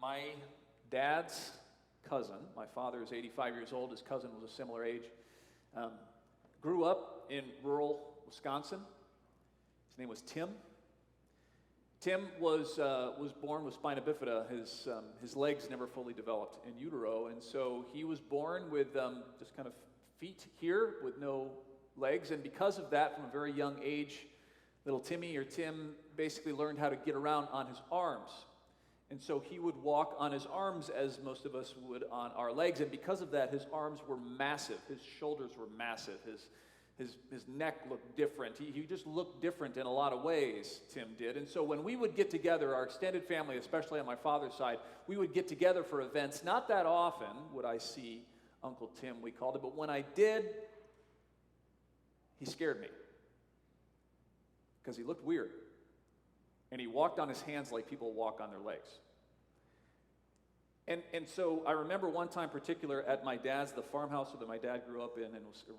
My dad's cousin, my father is 85 years old, his cousin was a similar age, grew up in rural Wisconsin. His name was Tim. Tim was born with spina bifida. His legs never fully developed in utero, and so he was born with just kind of feet here with no legs, and because of that, from a very young age, little Timmy or Tim basically learned how to get around on his arms. And so he would walk on his arms as most of us would on our legs, and because of that, his arms were massive, his shoulders were massive, his neck looked different. He just looked different in a lot of ways, Tim did. And so when we would get together, our extended family, especially on my father's side, we would get together for events. Not that often would I see Uncle Tim, we called it, but when I did, he scared me because he looked weird. And he walked on his hands like people walk on their legs. And so I remember one time particular at my dad's, the farmhouse that my dad grew up in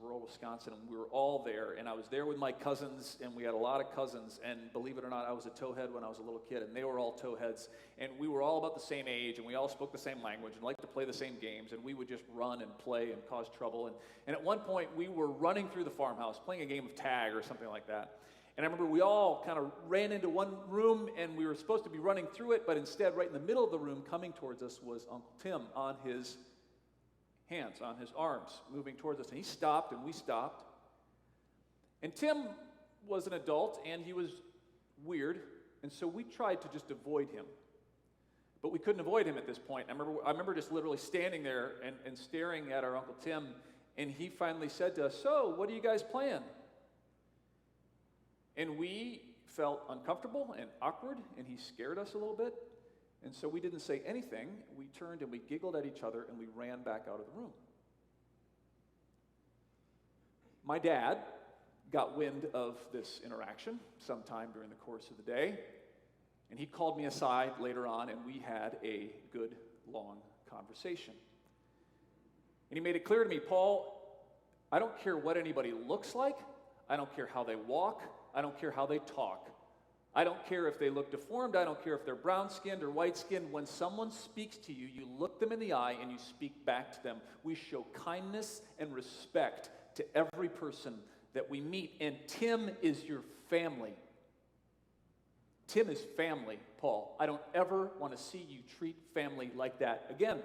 rural Wisconsin, and we were all there, and I was there with my cousins, and we had a lot of cousins, and believe it or not, I was a towhead when I was a little kid, and they were all towheads, and we were all about the same age, and we all spoke the same language, and liked to play the same games, and we would just run and play and cause trouble, and at one point, we were running through the farmhouse, playing a game of tag or something like that. And I remember we all kind of ran into one room, and we were supposed to be running through it, but instead, right in the middle of the room, coming towards us, was Uncle Tim on his hands, on his arms, moving towards us. And he stopped, and we stopped. And Tim was an adult, and he was weird, and so we tried to just avoid him. But we couldn't avoid him at this point. I remember just literally standing there and staring at our Uncle Tim, and he finally said to us, "So, what are you guys playing?" And we felt uncomfortable and awkward, and he scared us a little bit. And so we didn't say anything. We turned and we giggled at each other, and we ran back out of the room. My dad got wind of this interaction sometime during the course of the day, and he called me aside later on, and we had a good, long conversation. And he made it clear to me, "Paul, I don't care what anybody looks like. I don't care how they walk. I don't care how they talk. I don't care if they look deformed. I don't care if they're brown-skinned or white-skinned. When someone speaks to you, you look them in the eye and you speak back to them. We show kindness and respect to every person that we meet. And Tim is your family. Tim is family, Paul. I don't ever want to see you treat family like that again."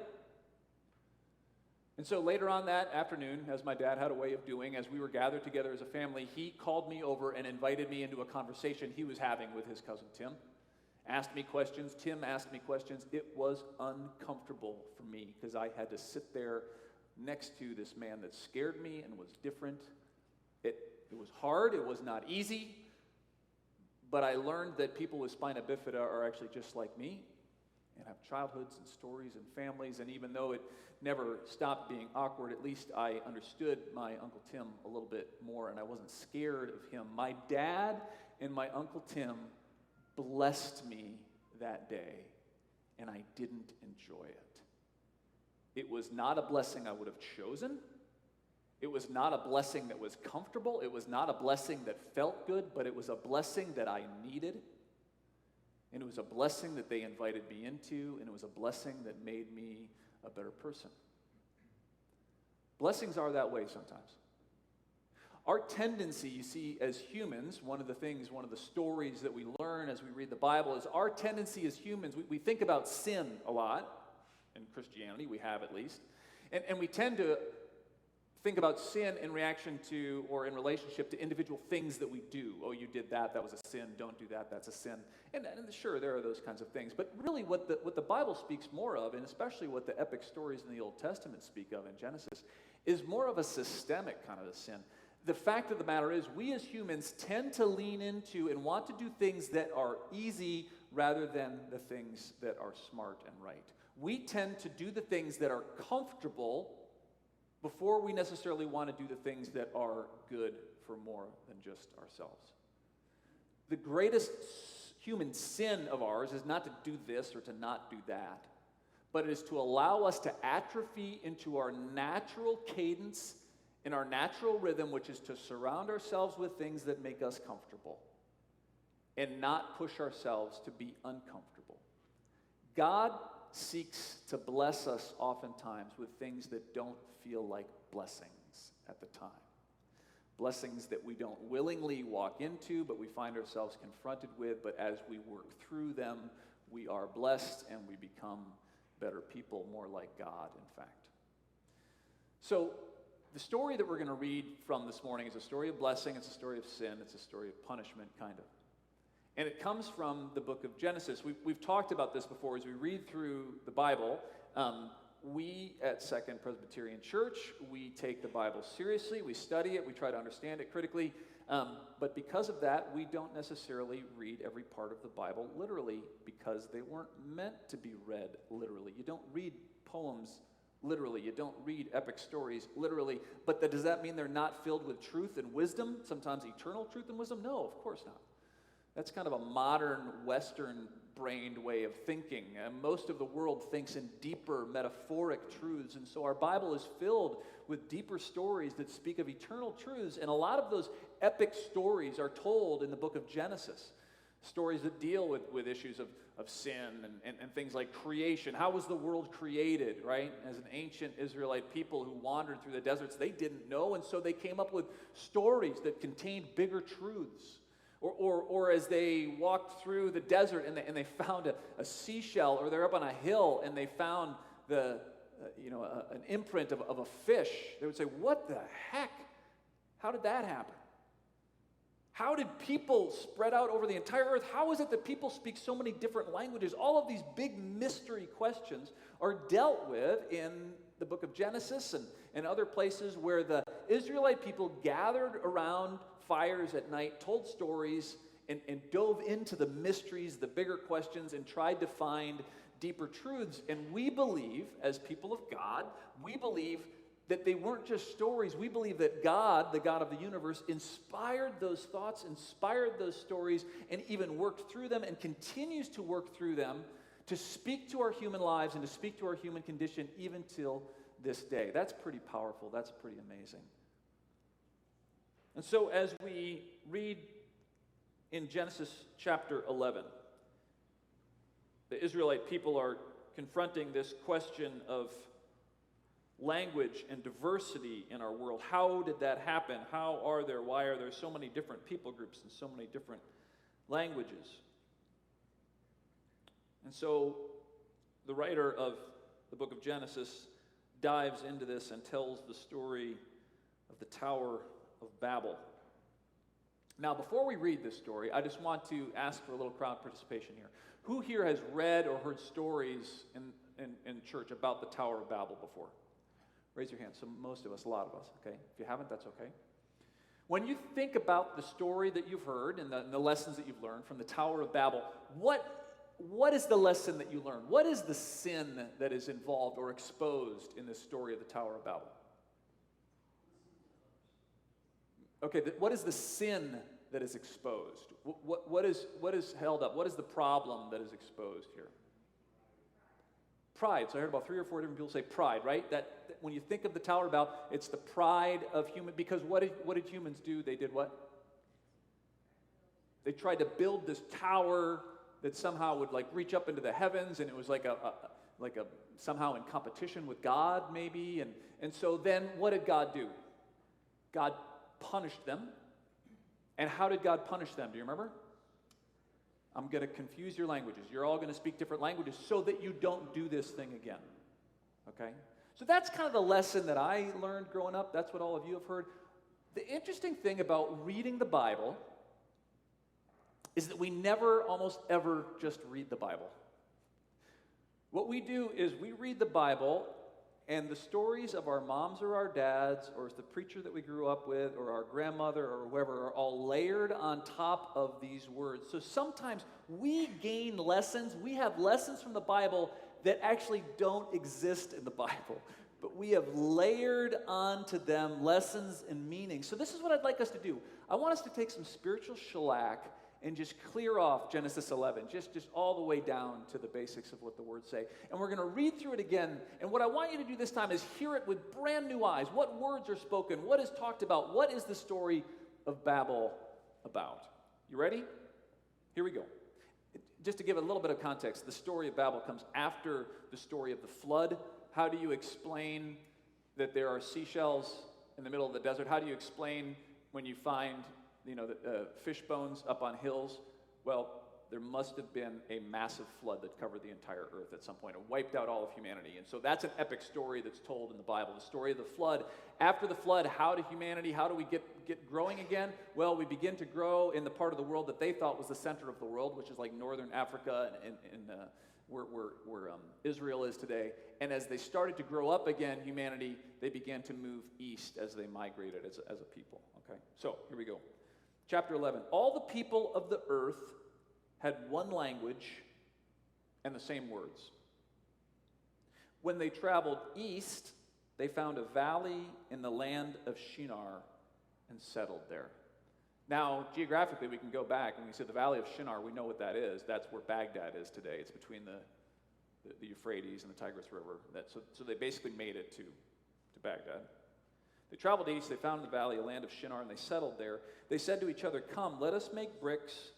And so later on that afternoon, as my dad had a way of doing, as we were gathered together as a family, he called me over and invited me into a conversation he was having with his cousin Tim. Asked me questions. Tim asked me questions. It was uncomfortable for me because I had to sit there next to this man that scared me and was different. It was hard. It was not easy. But I learned that people with spina bifida are actually just like me and have childhoods and stories and families, and even though it never stopped being awkward, at least I understood my Uncle Tim a little bit more, and I wasn't scared of him. My dad and my Uncle Tim blessed me that day, and I didn't enjoy it. It was not a blessing I would have chosen. It was not a blessing that was comfortable. It was not a blessing that felt good, but it was a blessing that I needed. And it was a blessing that they invited me into, and it was a blessing that made me a better person. Blessings are that way sometimes. Our tendency, you see, as humans, one of the stories that we learn as we read the Bible is our tendency as humans, we think about sin a lot. In Christianity, we have at least. And we tend to think about sin in reaction to or in relationship to individual things that we do. Oh, you did that, that was a sin. Don't do that, that's a sin. And sure, there are those kinds of things. But really what the Bible speaks more of, and especially what the epic stories in the Old Testament speak of in Genesis, is more of a systemic kind of a sin. The fact of the matter is, we as humans tend to lean into and want to do things that are easy rather than the things that are smart and right. We tend to do the things that are comfortable before we necessarily want to do the things that are good for more than just ourselves. The greatest human sin of ours is not to do this or to not do that, but it is to allow us to atrophy into our natural cadence and our natural rhythm, which is to surround ourselves with things that make us comfortable and not push ourselves to be uncomfortable. God seeks to bless us oftentimes with things that don't feel like blessings at the time. Blessings that we don't willingly walk into, but we find ourselves confronted with. But as we work through them, we are blessed and we become better people, more like God, in fact. So the story that we're going to read from this morning is a story of blessing, it's a story of sin, it's a story of punishment, kind of. And it comes from the book of Genesis. We've talked about this before as we read through the Bible. We at Second Presbyterian Church, we take the Bible seriously, we study it, we try to understand it critically, but because of that, we don't necessarily read every part of the Bible literally because they weren't meant to be read literally. You don't read poems literally, you don't read epic stories literally, but does that mean they're not filled with truth and wisdom, sometimes eternal truth and wisdom? No, of course not. That's kind of a modern, Western-brained way of thinking. And most of the world thinks in deeper, metaphoric truths. And so our Bible is filled with deeper stories that speak of eternal truths. And a lot of those epic stories are told in the book of Genesis. Stories that deal with issues of sin and things like creation. How was the world created, right? As an ancient Israelite people who wandered through the deserts, they didn't know. And so they came up with stories that contained bigger truths. Or as they walked through the desert and they found a seashell, or they're up on a hill and they found an imprint of a fish, they would say, "What the heck? How did that happen? How did people spread out over the entire earth? How is it that people speak so many different languages?" All of these big mystery questions are dealt with in the book of Genesis and other places where the Israelite people gathered around fires at night, told stories, and dove into the mysteries, the bigger questions, and tried to find deeper truths. And we believe, as people of God, we believe that they weren't just stories. We believe that God, the God of the universe, inspired those thoughts, inspired those stories, and even worked through them and continues to work through them to speak to our human lives and to speak to our human condition even till this day. That's pretty powerful. That's pretty amazing. And so as we read in Genesis chapter 11, the Israelite people are confronting this question of language and diversity in our world. How did that happen? Why are there so many different people groups and so many different languages? And so the writer of the book of Genesis dives into this and tells the story of the Tower of Babel. Now, before we read this story, I just want to ask for a little crowd participation here. Who here has read or heard stories in church about the Tower of Babel before? Raise your hand. So most of us, a lot of us, okay? If you haven't, that's okay. When you think about the story that you've heard and the lessons that you've learned from the Tower of Babel, what is the lesson that you learned? What is the sin that is involved or exposed in this story of the Tower of Babel? Okay, what is the sin that is exposed? What is held up? What is the problem that is exposed here? Pride. So I heard about 3 or 4 different people say pride, right? That when you think of the Tower of Babel, it's the pride of human. Because what did humans do? They did what? They tried to build this tower that somehow would like reach up into the heavens, and it was like a somehow in competition with God, maybe. And so then what did God do? God punished them. And how did God punish them? Do you remember? I'm going to confuse your languages. You're all going to speak different languages so that you don't do this thing again. Okay? So that's kind of the lesson that I learned growing up. That's what all of you have heard. The interesting thing about reading the Bible is that we never, almost ever, just read the Bible. What we do is we read the Bible, and the stories of our moms or our dads, or the preacher that we grew up with, or our grandmother, or whoever, are all layered on top of these words. So sometimes we gain lessons. We have lessons from the Bible that actually don't exist in the Bible, but we have layered onto them lessons and meanings. So this is what I'd like us to do. I want us to take some spiritual shellac and just clear off Genesis 11, just all the way down to the basics of what the words say. And we're going to read through it again. And what I want you to do this time is hear it with brand new eyes. What words are spoken? What is talked about? What is the story of Babel about? You ready? Here we go. Just to give a little bit of context, the story of Babel comes after the story of the flood. How do you explain that there are seashells in the middle of the desert? How do you explain when you find, fish bones up on hills? Well, there must have been a massive flood that covered the entire earth at some point and wiped out all of humanity. And so that's an epic story that's told in the Bible, the story of the flood. After the flood, how do we get growing again? Well, we begin to grow in the part of the world that they thought was the center of the world, which is like northern Africa and where Israel is today. And as they started to grow up again, humanity, they began to move east as they migrated as a people. Okay, so here we go. Chapter 11. All the people of the earth had one language and the same words. When they traveled east, they found a valley in the land of Shinar and settled there. Now, geographically, we can go back, and we say the valley of Shinar, we know what that is. That's where Baghdad is today. It's between the Euphrates and the Tigris River. So they basically made it to Baghdad. They traveled east, they found the valley, a land of Shinar, and they settled there. They said to each other, "Come, let us make bricks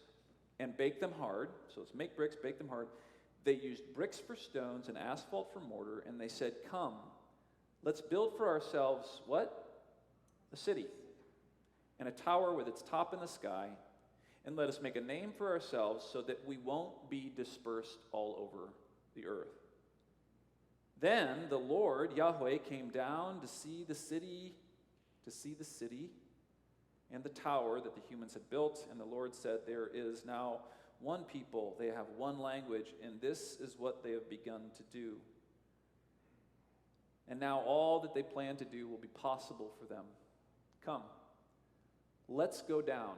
and bake them hard." So let's make bricks, bake them hard. They used bricks for stones and asphalt for mortar, and they said, "Come, let's build for ourselves," what? "A city, and a tower with its top in the sky, and let us make a name for ourselves so that we won't be dispersed all over the earth." Then the Lord, Yahweh, came down to see the city and the tower that the humans had built, and the Lord said, "There is now one people, they have one language, and this is what they have begun to do. And now all that they plan to do will be possible for them. Come, let's go down."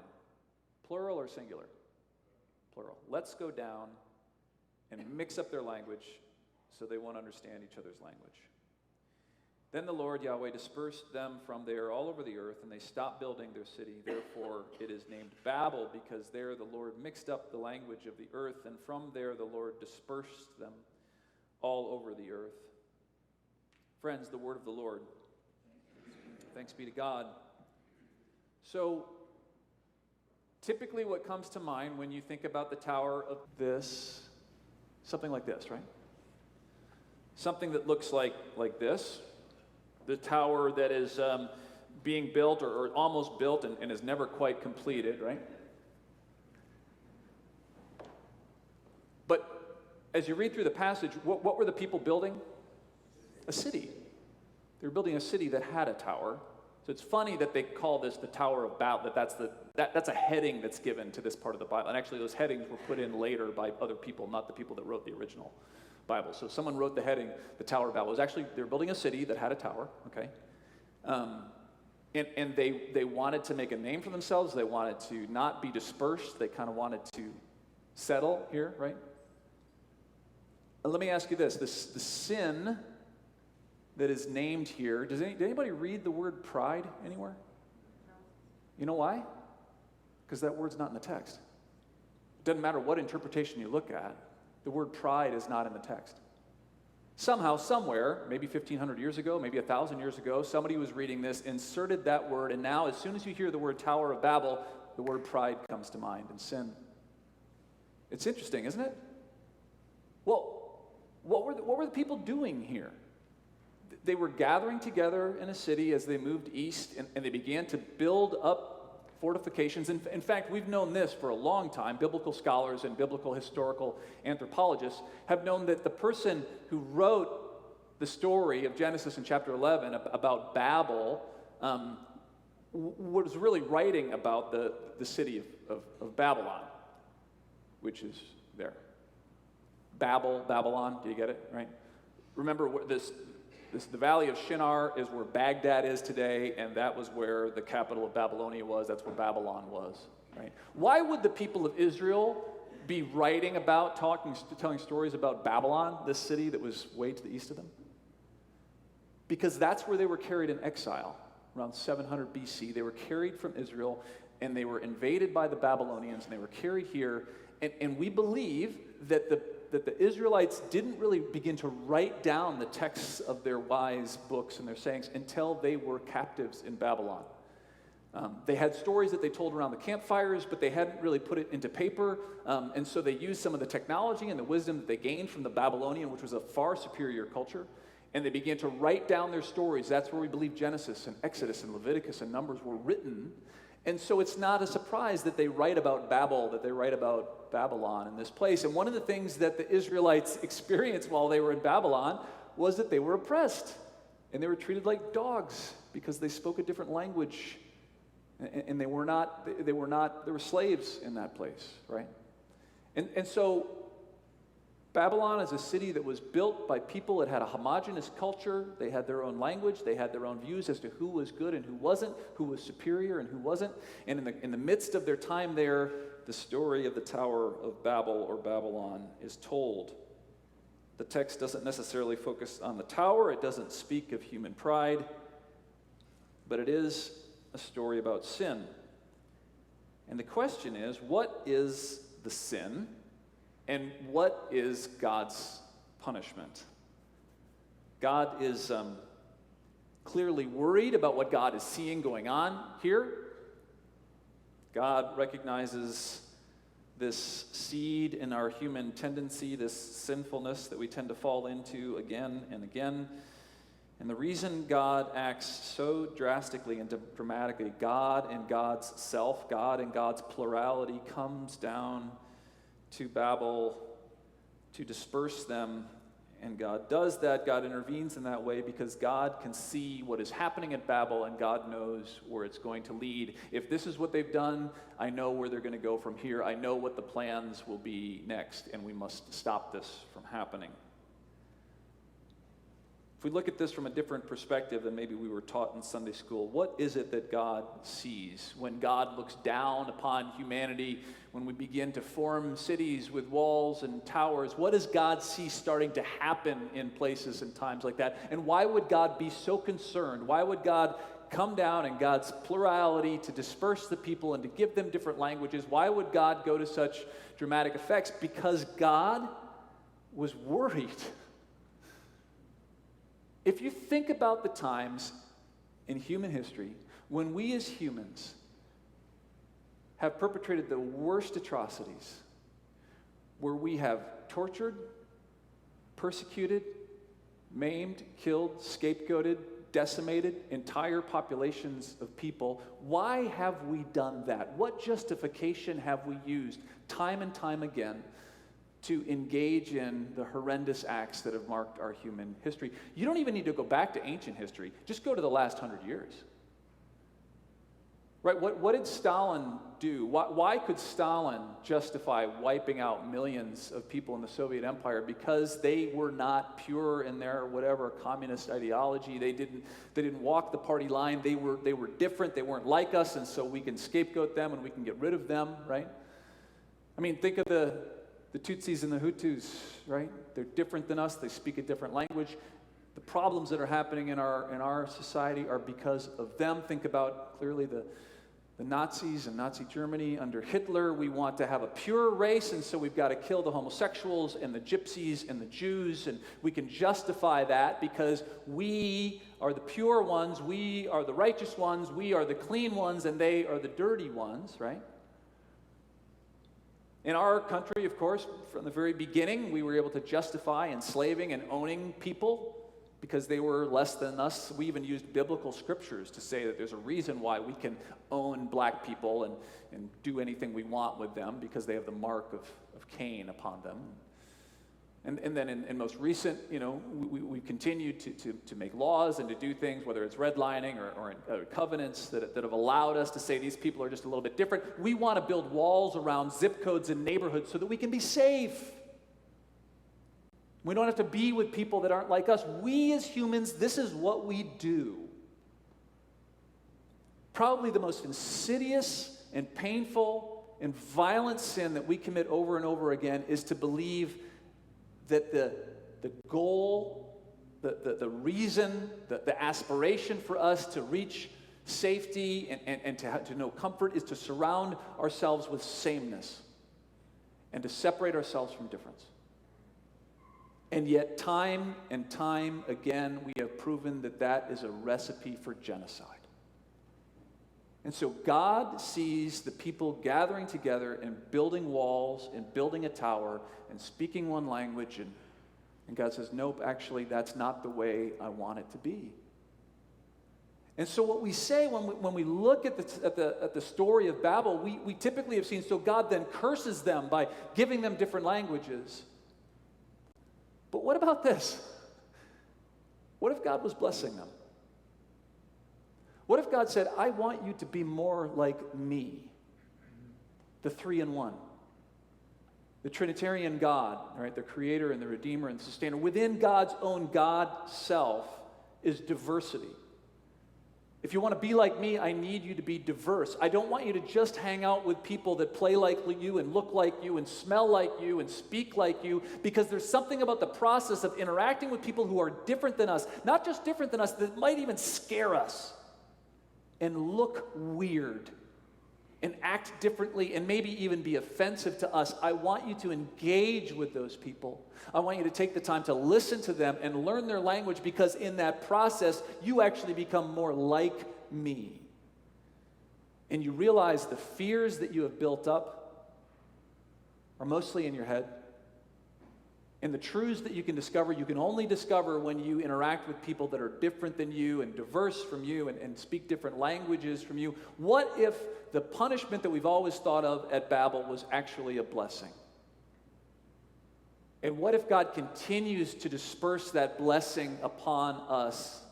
Plural or singular? Plural. "Let's go down and mix up their language so they won't understand each other's language." Then the Lord Yahweh dispersed them from there all over the earth, and they stopped building their city. Therefore it is named Babel, because there the Lord mixed up the language of the earth, and from there the Lord dispersed them all over the earth. Friends, the word of the Lord. Thanks be to God. So, typically what comes to mind when you think about the tower of this, something like this, right? Something that looks like this. The tower that is being built or almost built and is never quite completed, right? But as you read through the passage, what were the people building? A city. They were building a city that had a tower. So it's funny that they call this the Tower of Babel, that's a heading that's given to this part of the Bible. And actually those headings were put in later by other people, not the people that wrote the original Bible. So someone wrote the heading, the Tower of Babel. It was actually, they were building a city that had a tower, okay? And they wanted to make a name for themselves. They wanted to not be dispersed. They kind of wanted to settle here, right? And let me ask you this. The sin that is named here, did anybody read the word pride anywhere? No. You know why? Because that word's not in the text. It doesn't matter what interpretation you look at. The word pride is not in the text. Somehow, somewhere, maybe 1,500 years ago, maybe 1,000 years ago, somebody was reading this, inserted that word, and now as soon as you hear the word Tower of Babel, the word pride comes to mind, and sin. It's interesting, isn't it? Well, what were the people doing here? They were gathering together in a city as they moved east, and they began to build up fortifications. In fact, we've known this for a long time. Biblical scholars and biblical historical anthropologists have known that the person who wrote the story of Genesis in chapter 11 about Babel was really writing about the city of Babylon, which is there. Babylon, do you get it, right? Remember, the valley of Shinar is where Baghdad is today, and that was where the capital of Babylonia was. That's where Babylon was, right? Why would the people of Israel be writing about, telling stories about Babylon, this city that was way to the east of them? Because that's where they were carried in exile, around 700 BC. They were carried from Israel, and they were invaded by the Babylonians, and they were carried here. And we believe that the Israelites didn't really begin to write down the texts of their wise books and their sayings until they were captives in Babylon. They had stories that they told around the campfires, but they hadn't really put it into paper. And so they used some of the technology and the wisdom that they gained from the Babylonian, which was a far superior culture. And they began to write down their stories. That's where we believe Genesis and Exodus and Leviticus and Numbers were written. And so it's not a surprise that they write about Babel, that they write about Babylon in this place. And one of the things that the Israelites experienced while they were in Babylon was that they were oppressed. And they were treated like dogs because they spoke a different language. And they were slaves in that place, right? And so Babylon is a city that was built by people that had a homogenous culture. They had their own language. They had their own views as to who was good and who wasn't, who was superior and who wasn't. And in the midst of their time there, the story of the Tower of Babel or Babylon is told. The text doesn't necessarily focus on the tower. It doesn't speak of human pride. But it is a story about sin. And the question is, what is the sin? And what is God's punishment? God is clearly worried about what God is seeing going on here. God recognizes this seed in our human tendency, this sinfulness that we tend to fall into again and again. And the reason God acts so drastically and dramatically, God and God's self, God and God's plurality comes down to Babel to disperse them. And God does that. God intervenes in that way because God can see what is happening at Babel and God knows where it's going to lead. If this is what they've done, I know where they're going to go from here. I know what the plans will be next, and we must stop this from happening. If we look at this from a different perspective than maybe we were taught in Sunday school, what is it that God sees when God looks down upon humanity, when we begin to form cities with walls and towers? What does God see starting to happen in places and times like that? And why would God be so concerned? Why would God come down in God's plurality to disperse the people and to give them different languages? Why would God go to such dramatic effects? Because God was worried. If you think about the times in human history when we as humans have perpetrated the worst atrocities, where we have tortured, persecuted, maimed, killed, scapegoated, decimated entire populations of people, why have we done that? What justification have we used time and time again to engage in the horrendous acts that have marked our human history? You don't even need to go back to ancient history. Just go to the last 100 years. Right? What did Stalin do? Why could Stalin justify wiping out millions of people in the Soviet Empire? Because they were not pure in their whatever communist ideology. They didn't walk the party line. They were different. They weren't like us, and so we can scapegoat them and we can get rid of them, right? I mean, think of the Tutsis and the Hutus, right? They're different than us. They speak a different language. The problems that are happening in our society are because of them. Think about clearly the Nazis and Nazi Germany under Hitler. We want to have a pure race, and so we've got to kill the homosexuals and the gypsies and the Jews, and we can justify that because we are the pure ones, we are the righteous ones, we are the clean ones, and they are the dirty ones, right? In our country, of course, from the very beginning, we were able to justify enslaving and owning people because they were less than us. We even used biblical scriptures to say that there's a reason why we can own black people and do anything we want with them because they have the mark of Cain upon them. And then in most recent, we continued to make laws and to do things, whether it's redlining or covenants that have allowed us to say these people are just a little bit different. We want to build walls around zip codes and neighborhoods so that we can be safe. We don't have to be with people that aren't like us. We as humans, this is what we do. Probably the most insidious and painful and violent sin that we commit over and over again is to believe that the goal, the reason, the aspiration for us to reach safety and to know comfort is to surround ourselves with sameness and to separate ourselves from difference. And yet, time and time again, we have proven that is a recipe for genocide. And so God sees the people gathering together and building walls and building a tower and speaking one language. And God says, nope, actually, that's not the way I want it to be. And so what we say when we look at the story of Babel, we typically have seen, so God then curses them by giving them different languages. But what about this? What if God was blessing them? What if God said, I want you to be more like me, the three-in-one, the Trinitarian God, right, the creator and the redeemer and the sustainer. Within God's own God self is diversity. If you want to be like me, I need you to be diverse. I don't want you to just hang out with people that play like you and look like you and smell like you and speak like you, because there's something about the process of interacting with people who are different than us, not just different than us, that might even scare us and look weird and act differently and maybe even be offensive to us. I want you to engage with those people. I want you to take the time to listen to them and learn their language, because in that process, you actually become more like me. And you realize the fears that you have built up are mostly in your head. And the truths that you can only discover when you interact with people that are different than you and diverse from you and speak different languages from you. What if the punishment that we've always thought of at Babel was actually a blessing? And what if God continues to disperse that blessing upon us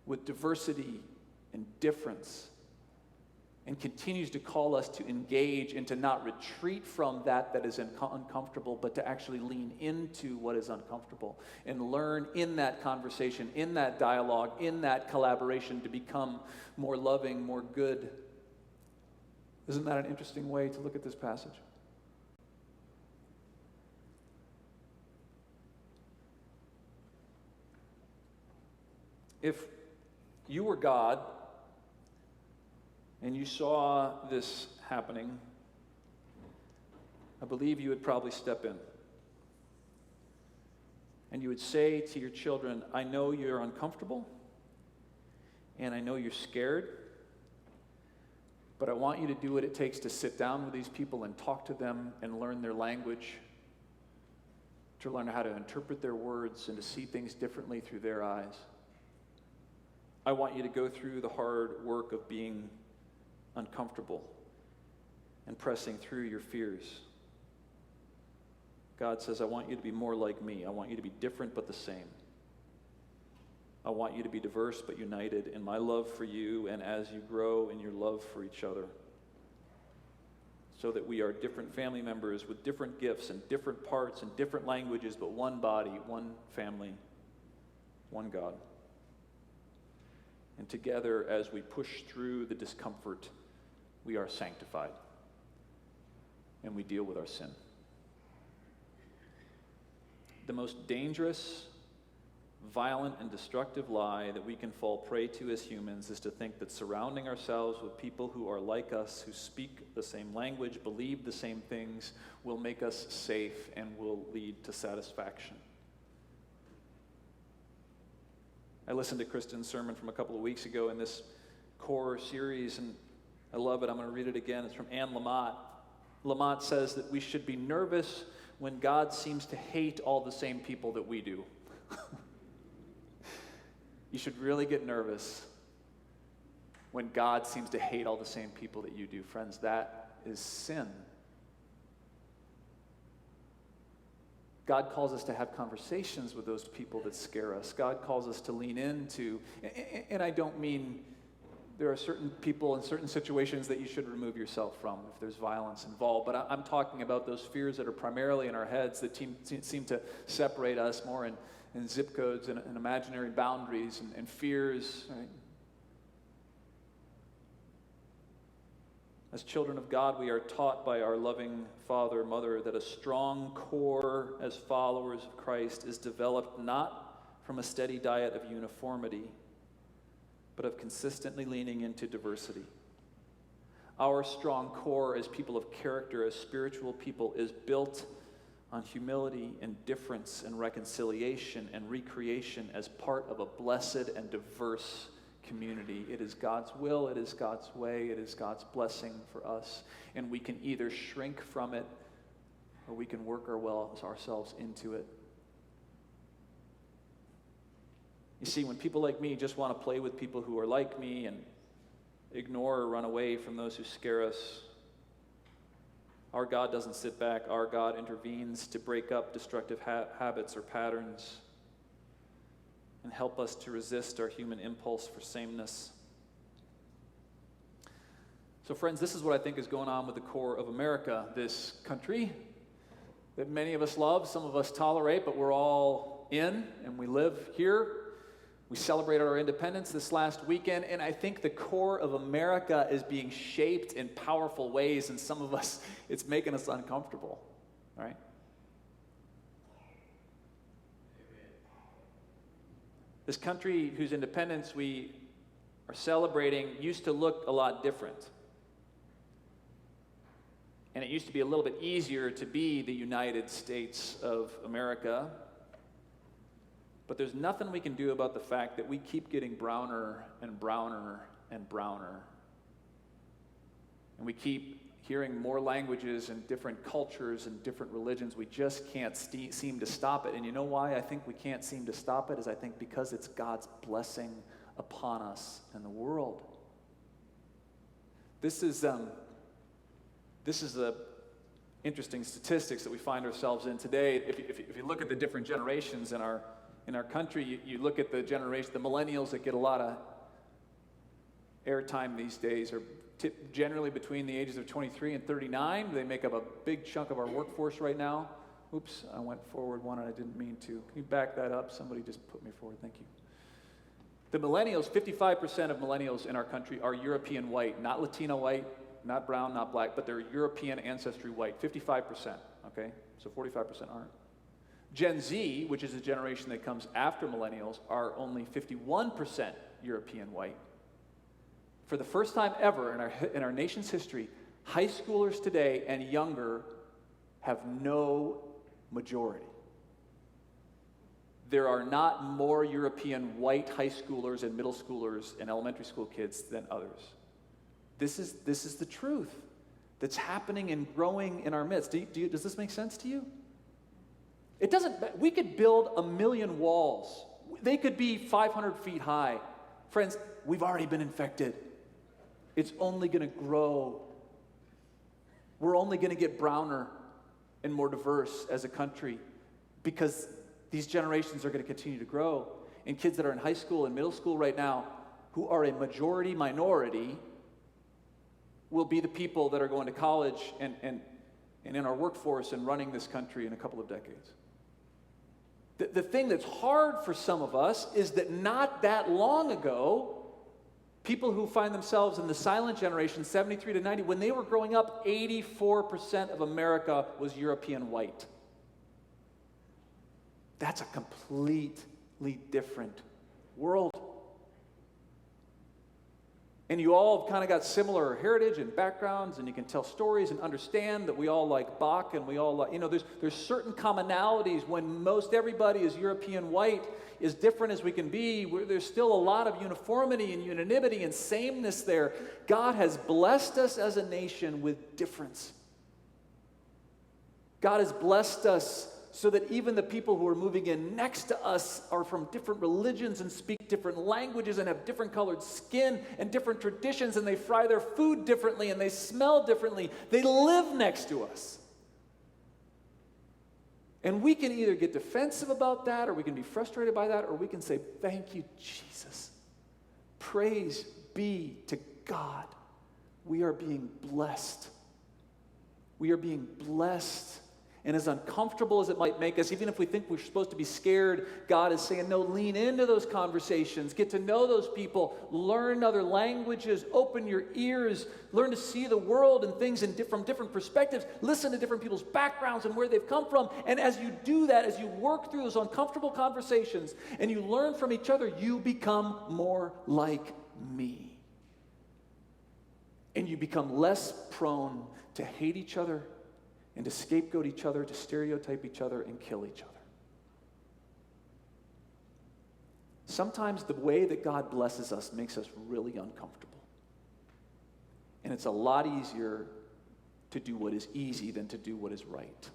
with diversity and difference, and continues to call us to engage and to not retreat from that is uncomfortable, but to actually lean into what is uncomfortable and learn in that conversation, in that dialogue, in that collaboration to become more loving, more good? Isn't that an interesting way to look at this passage? If you were God and you saw this happening, I believe you would probably step in. And you would say to your children, I know you're uncomfortable, and I know you're scared, but I want you to do what it takes to sit down with these people and talk to them and learn their language, to learn how to interpret their words and to see things differently through their eyes. I want you to go through the hard work of being uncomfortable and pressing through your fears. God says, I want you to be more like me. I want you to be different but the same. I want you to be diverse but united in my love for you, and as you grow in your love for each other, so that we are different family members with different gifts and different parts and different languages, but one body, one family, one God. And together, as we push through the discomfort, we are sanctified and we deal with our sin. The most dangerous, violent, and destructive lie that we can fall prey to as humans is to think that surrounding ourselves with people who are like us, who speak the same language, believe the same things, will make us safe and will lead to satisfaction. I listened to Kristen's sermon from a couple of weeks ago in this core series, and I love it. I'm going to read it again. It's from Anne Lamott. Lamott says that we should be nervous when God seems to hate all the same people that we do. You should really get nervous when God seems to hate all the same people that you do. Friends, that is sin. God calls us to have conversations with those people that scare us. God calls us to lean into, and I don't mean there are certain people in certain situations that you should remove yourself from if there's violence involved, but I'm talking about those fears that are primarily in our heads that seem to separate us more in zip codes and imaginary boundaries and fears, right? As children of God, we are taught by our loving Father, Mother, that a strong core as followers of Christ is developed not from a steady diet of uniformity, but of consistently leaning into diversity. Our strong core as people of character, as spiritual people, is built on humility and difference and reconciliation and recreation as part of a blessed and diverse community. It is God's will, it is God's way, it is God's blessing for us. And we can either shrink from it or we can work ourselves into it. You see, when people like me just want to play with people who are like me and ignore or run away from those who scare us, our God doesn't sit back. Our God intervenes to break up destructive habits or patterns and help us to resist our human impulse for sameness. So friends, this is what I think is going on with the core of America, this country that many of us love, some of us tolerate, but we're all in and we live here. We celebrated our independence this last weekend, and I think the core of America is being shaped in powerful ways, and some of us, it's making us uncomfortable, all right? This country whose independence we are celebrating used to look a lot different. And it used to be a little bit easier to be the United States of America. But there's nothing we can do about the fact that we keep getting browner and browner and browner. And we keep hearing more languages and different cultures and different religions. We just can't seem to stop it. And you know why I think we can't seem to stop it? Is I think because it's God's blessing upon us and the world. This is the interesting statistics that we find ourselves in today. If you look at the different generations in our country, you look at the generation, the millennials that get a lot of airtime these days are generally between the ages of 23 and 39. They make up a big chunk of our workforce right now. Oops, I went forward one and I didn't mean to. Can you back that up? Somebody just put me forward. Thank you. The millennials, 55% of millennials in our country are European white, not Latino white, not brown, not black, but they're European ancestry white, 55%, okay? So 45% aren't. Gen Z, which is the generation that comes after millennials, are only 51% European white. For the first time ever in our nation's history, high schoolers today and younger have no majority. There are not more European white high schoolers and middle schoolers and elementary school kids than others. This is the truth that's happening and growing in our midst. Does this make sense to you? It doesn't. We could build 1 million walls. They could be 500 feet high. Friends, we've already been infected. It's only going to grow. We're only going to get browner and more diverse as a country because these generations are going to continue to grow. And kids that are in high school and middle school right now, who are a majority minority, will be the people that are going to college and in our workforce and running this country in a couple of decades. The thing that's hard for some of us is that not that long ago, people who find themselves in the silent generation, 73 to 90, when they were growing up, 84% of America was European white. That's a completely different world. And you all have kind of got similar heritage and backgrounds, and you can tell stories and understand that we all like Bach, and we all like, there's certain commonalities when most everybody is European white, as different as we can be. There's still a lot of uniformity and unanimity and sameness there. God has blessed us as a nation with difference. God has blessed us so that even the people who are moving in next to us are from different religions and speak different languages and have different colored skin and different traditions, and they fry their food differently and they smell differently. They live next to us. And we can either get defensive about that, or we can be frustrated by that, or we can say, thank you, Jesus. Praise be to God. We are being blessed. We are being blessed. And as uncomfortable as it might make us, even if we think we're supposed to be scared, God is saying, no, lean into those conversations. Get to know those people. Learn other languages. Open your ears. Learn to see the world and things from different perspectives. Listen to different people's backgrounds and where they've come from. And as you do that, as you work through those uncomfortable conversations and you learn from each other, you become more like me. And you become less prone to hate each other and to scapegoat each other, to stereotype each other, and kill each other. sometimes the way that God blesses us makes us really uncomfortable. And it's a lot easier to do what is easy than to do what is right.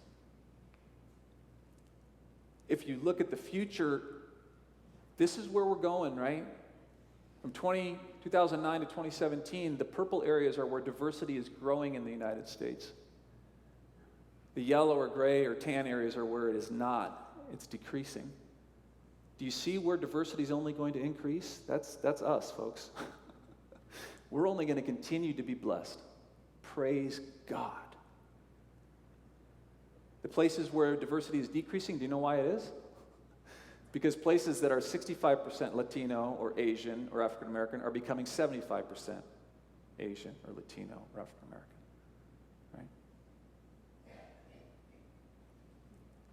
If you look at the future, this is where we're going, right? From 2009 to 2017, the purple areas are where diversity is growing in the United States. The yellow or gray or tan areas are where it is not. It's decreasing. Do you see where diversity is only going to increase? That's us, folks. We're only going to continue to be blessed. Praise God. The places where diversity is decreasing, do you know why it is? Because places that are 65% Latino or Asian or African American are becoming 75% Asian or Latino or African American. Right?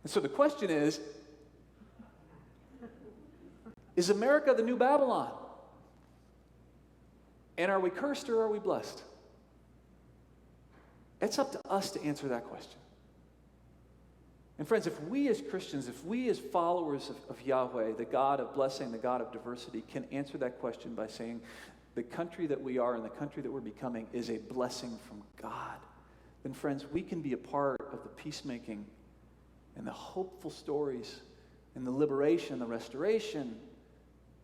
And so the question is America the new Babylon? And are we cursed or are we blessed? It's up to us to answer that question. And friends, if we as Christians, if we as followers of Yahweh, the God of blessing, the God of diversity, can answer that question by saying the country that we are and the country that we're becoming is a blessing from God, then friends, we can be a part of the peacemaking and the hopeful stories and the liberation, the restoration,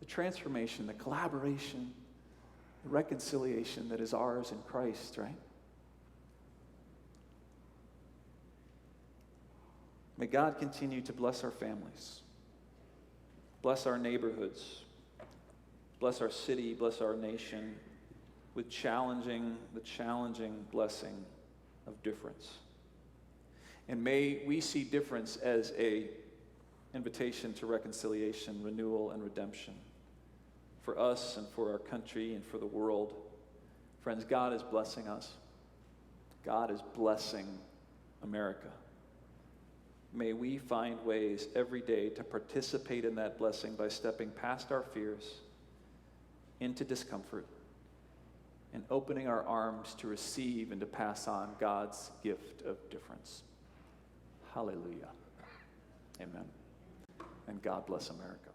the transformation, the collaboration, the reconciliation that is ours in Christ, right? May God continue to bless our families, bless our neighborhoods, bless our city, bless our nation with the challenging blessing of difference. And may we see difference as an invitation to reconciliation, renewal, and redemption for us and for our country and for the world. Friends, God is blessing us. God is blessing America. May we find ways every day to participate in that blessing by stepping past our fears into discomfort and opening our arms to receive and to pass on God's gift of difference. Hallelujah. Amen. And God bless America.